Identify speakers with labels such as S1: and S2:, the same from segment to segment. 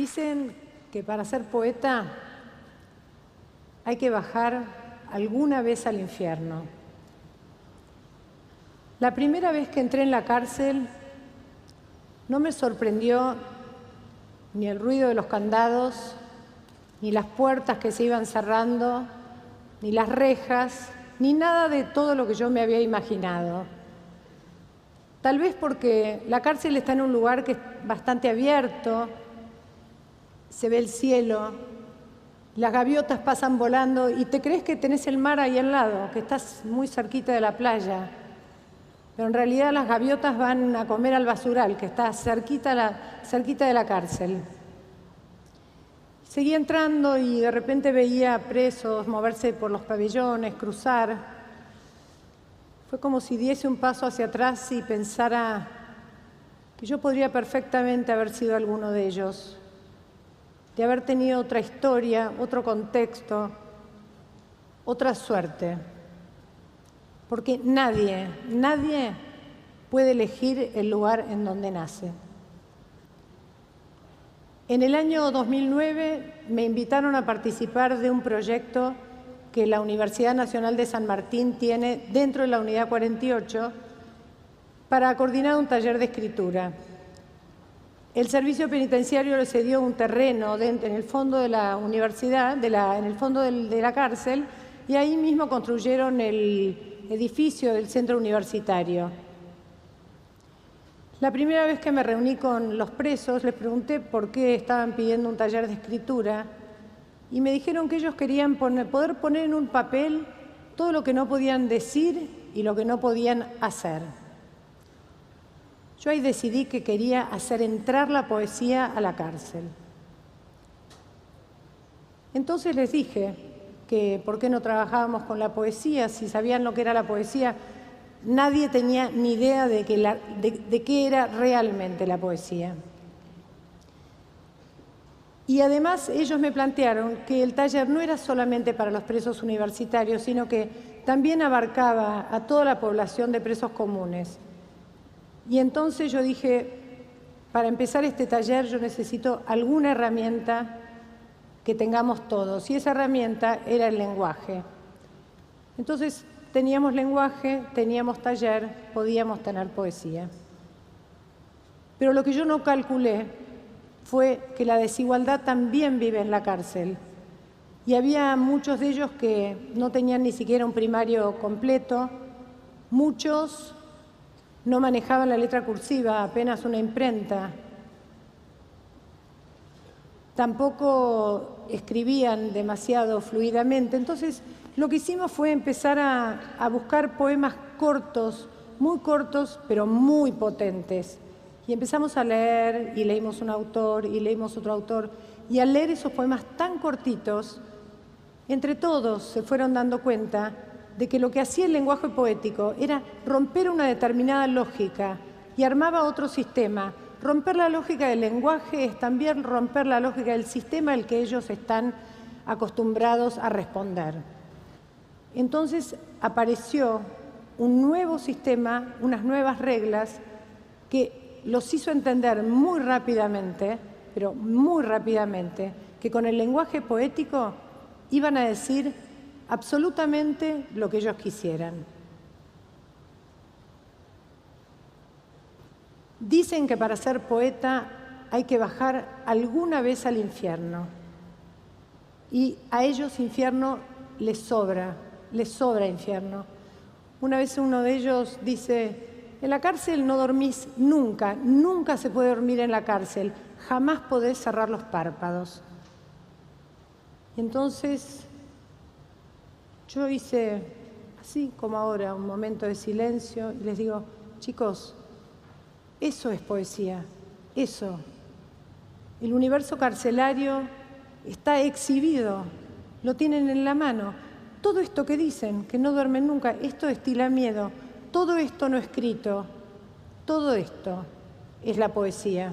S1: Dicen que para ser poeta hay que bajar alguna vez al infierno. La primera vez que entré en la cárcel no me sorprendió ni el ruido de los candados, ni las puertas que se iban cerrando, ni las rejas, ni nada de todo lo que yo me había imaginado. Tal vez porque la cárcel está en un lugar que es bastante abierto, se ve el cielo, las gaviotas pasan volando y te crees que tenés el mar ahí al lado, que estás muy cerquita de la playa. Pero en realidad las gaviotas van a comer al basural, que está cerquita de la cárcel. Seguí entrando y de repente veía presos moverse por los pabellones, cruzar. Fue como si diese un paso hacia atrás y pensara que yo podría perfectamente haber sido alguno de ellos, de haber tenido otra historia, otro contexto, otra suerte. Porque nadie puede elegir el lugar en donde nace. En el año 2009 me invitaron a participar de un proyecto que la Universidad Nacional de San Martín tiene dentro de la Unidad 48 para coordinar un taller de escritura. El servicio penitenciario le cedió un terreno en el fondo de la universidad, en el fondo de la cárcel, y ahí mismo construyeron el edificio del centro universitario. La primera vez que me reuní con los presos, les pregunté por qué estaban pidiendo un taller de escritura y me dijeron que ellos querían poder poner en un papel todo lo que no podían decir y lo que no podían hacer. Yo ahí decidí que quería hacer entrar la poesía a la cárcel. Entonces les dije que por qué no trabajábamos con la poesía, si sabían lo que era la poesía. Nadie tenía ni idea de qué era realmente la poesía. Y además ellos me plantearon que el taller no era solamente para los presos universitarios, sino que también abarcaba a toda la población de presos comunes. Y entonces yo dije, para empezar este taller yo necesito alguna herramienta que tengamos todos, y esa herramienta era el lenguaje. Entonces teníamos lenguaje, teníamos taller, podíamos tener poesía. Pero lo que yo no calculé fue que la desigualdad también vive en la cárcel. Y había muchos de ellos que no tenían ni siquiera un primario completo, muchos no manejaban la letra cursiva, apenas una imprenta. Tampoco escribían demasiado fluidamente. Entonces, lo que hicimos fue empezar a buscar poemas cortos, pero muy potentes. Y empezamos a leer, y leímos un autor, y leímos otro autor. Y al leer esos poemas tan cortitos, entre todos se fueron dando cuenta de que lo que hacía el lenguaje poético era romper una determinada lógica y armaba otro sistema. Romper la lógica del lenguaje es también romper la lógica del sistema al que ellos están acostumbrados a responder. Entonces apareció un nuevo sistema, unas nuevas reglas que los hizo entender muy rápidamente, pero muy rápidamente, que con el lenguaje poético iban a decir absolutamente lo que ellos quisieran. Dicen que para ser poeta hay que bajar alguna vez al infierno. Y a ellos infierno les sobra infierno. Una vez uno de ellos dice, en la cárcel no dormís nunca, nunca se puede dormir en la cárcel, jamás podés cerrar los párpados. Y entonces yo hice, así como ahora, un momento de silencio y les digo, chicos, eso es poesía, eso. El universo carcelario está exhibido, lo tienen en la mano. Todo esto que dicen, que no duermen nunca, esto destila miedo. Todo esto no escrito, todo esto es la poesía.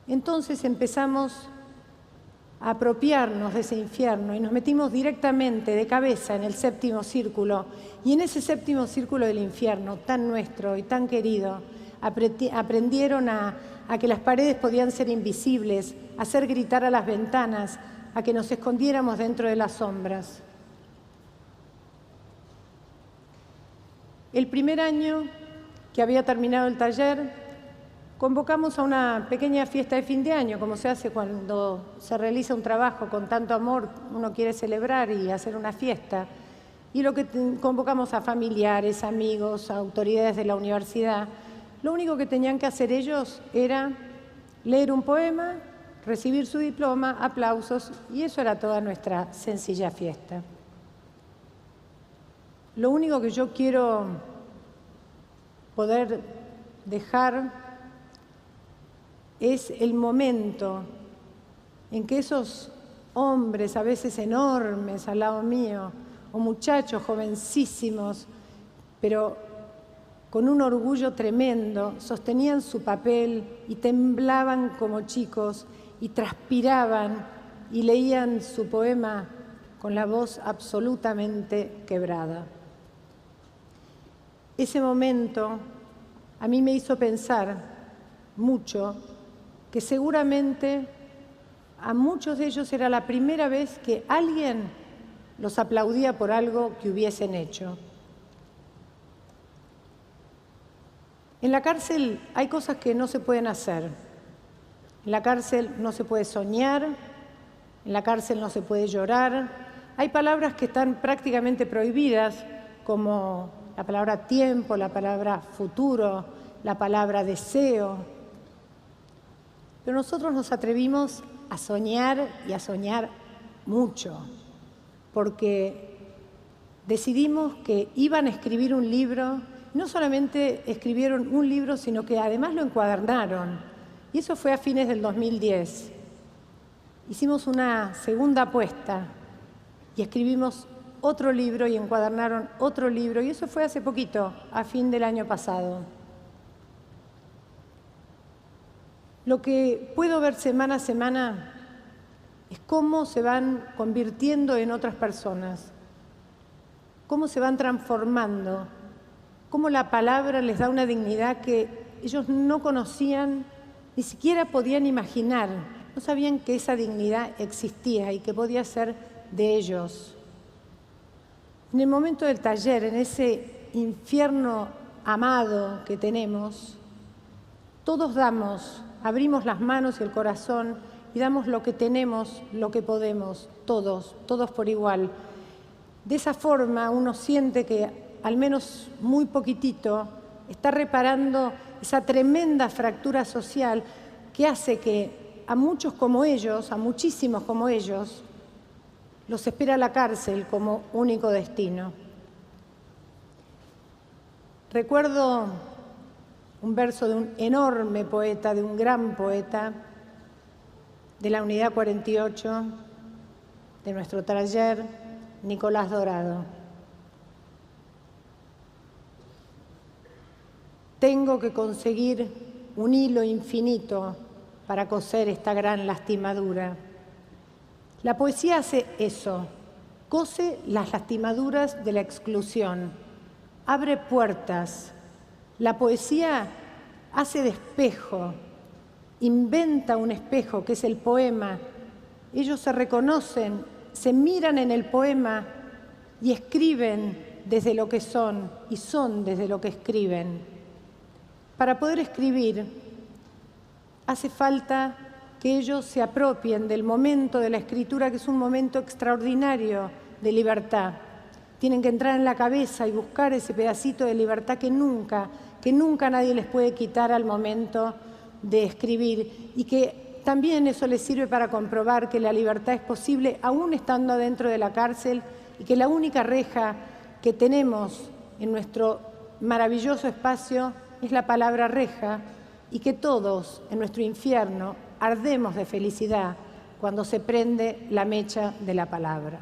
S1: Entonces empezamos a apropiarnos de ese infierno y nos metimos directamente de cabeza en el séptimo círculo. Y en ese séptimo círculo del infierno, tan nuestro y tan querido, aprendieron a que las paredes podían ser invisibles, a hacer gritar a las ventanas, a que nos escondiéramos dentro de las sombras. El primer año que había terminado el taller, convocamos a una pequeña fiesta de fin de año, como se hace cuando se realiza un trabajo con tanto amor, uno quiere celebrar y hacer una fiesta. Y convocamos a familiares, amigos, a autoridades de la universidad. Lo único que tenían que hacer ellos era leer un poema, recibir su diploma, aplausos, y eso era toda nuestra sencilla fiesta. Lo único que yo quiero poder dejar es el momento en que esos hombres, a veces enormes al lado mío, o muchachos jovencísimos, pero con un orgullo tremendo, sostenían su papel y temblaban como chicos y transpiraban y leían su poema con la voz absolutamente quebrada. Ese momento a mí me hizo pensar mucho que seguramente a muchos de ellos era la primera vez que alguien los aplaudía por algo que hubiesen hecho. En la cárcel hay cosas que no se pueden hacer. En la cárcel no se puede soñar, en la cárcel no se puede llorar. Hay palabras que están prácticamente prohibidas, como la palabra tiempo, la palabra futuro, la palabra deseo. Pero nosotros nos atrevimos a soñar y a soñar mucho, porque decidimos que iban a escribir un libro. No solamente escribieron un libro, sino que además lo encuadernaron. Y eso fue a fines del 2010. Hicimos una segunda apuesta y escribimos otro libro y encuadernaron otro libro. Y eso fue hace poquito, a fin del año pasado. Lo que puedo ver semana a semana es cómo se van convirtiendo en otras personas, cómo se van transformando, cómo la palabra les da una dignidad que ellos no conocían, ni siquiera podían imaginar, no sabían que esa dignidad existía y que podía ser de ellos. En el momento del taller, en ese infierno amado que tenemos, todos abrimos las manos y el corazón y damos lo que tenemos, lo que podemos, todos por igual. De esa forma uno siente que al menos muy poquitito está reparando esa tremenda fractura social que hace que a muchos como ellos, a muchísimos como ellos, los espera la cárcel como único destino. Recuerdo un verso de un enorme poeta, de un gran poeta, de la Unidad 48, de nuestro taller, Nicolás Dorado. Tengo que conseguir un hilo infinito para coser esta gran lastimadura. La poesía hace eso, cose las lastimaduras de la exclusión, abre puertas. La poesía hace de espejo, inventa un espejo que es el poema. Ellos se reconocen, se miran en el poema y escriben desde lo que son y son desde lo que escriben. Para poder escribir hace falta que ellos se apropien del momento de la escritura, que es un momento extraordinario de libertad. Tienen que entrar en la cabeza y buscar ese pedacito de libertad que nunca nadie les puede quitar al momento de escribir, y que también eso les sirve para comprobar que la libertad es posible aún estando dentro de la cárcel, y que la única reja que tenemos en nuestro maravilloso espacio es la palabra reja, y que todos en nuestro infierno ardemos de felicidad cuando se prende la mecha de la palabra.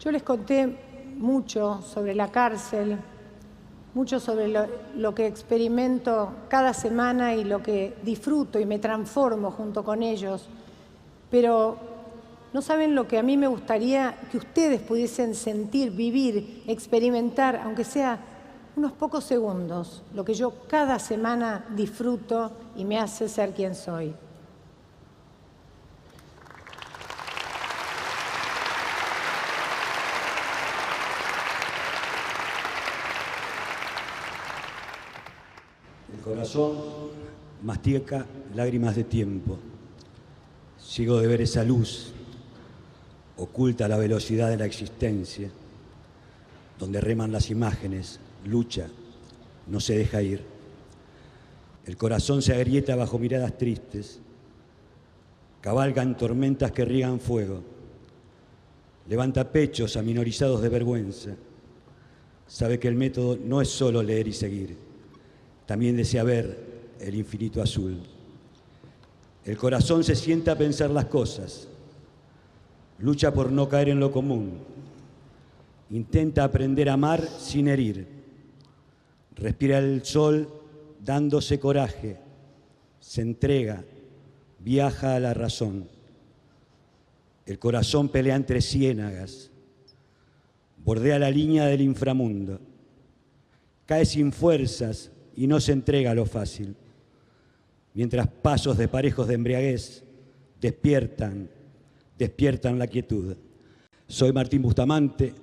S1: Yo les conté mucho sobre la cárcel, mucho sobre lo que experimento cada semana y lo que disfruto y me transformo junto con ellos, pero no saben lo que a mí me gustaría que ustedes pudiesen sentir, vivir, experimentar, aunque sea unos pocos segundos, lo que yo cada semana disfruto y me hace ser quien soy.
S2: El corazón mastica lágrimas de tiempo. Ciego de ver esa luz, oculta la velocidad de la existencia, donde reman las imágenes, lucha, no se deja ir. El corazón se agrieta bajo miradas tristes, cabalgan tormentas que riegan fuego, levanta pechos aminorizados de vergüenza, sabe que el método no es solo leer y seguir, también desea ver el infinito azul. El corazón se sienta a pensar las cosas, lucha por no caer en lo común, intenta aprender a amar sin herir, respira el sol dándose coraje, se entrega, viaja a la razón. El corazón pelea entre ciénagas, bordea la línea del inframundo, cae sin fuerzas y no se entrega a lo fácil, mientras pasos de parejos de embriaguez despiertan la quietud. Soy Martín Bustamante,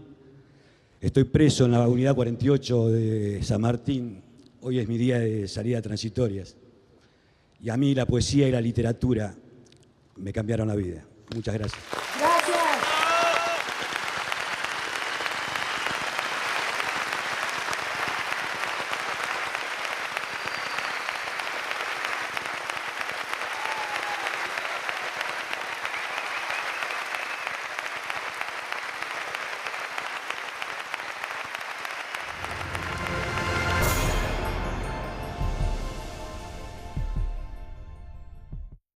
S2: estoy preso en la unidad 48 de San Martín. Hoy es mi día de salida transitorias. Y a mí la poesía y la literatura me cambiaron la vida. Muchas gracias.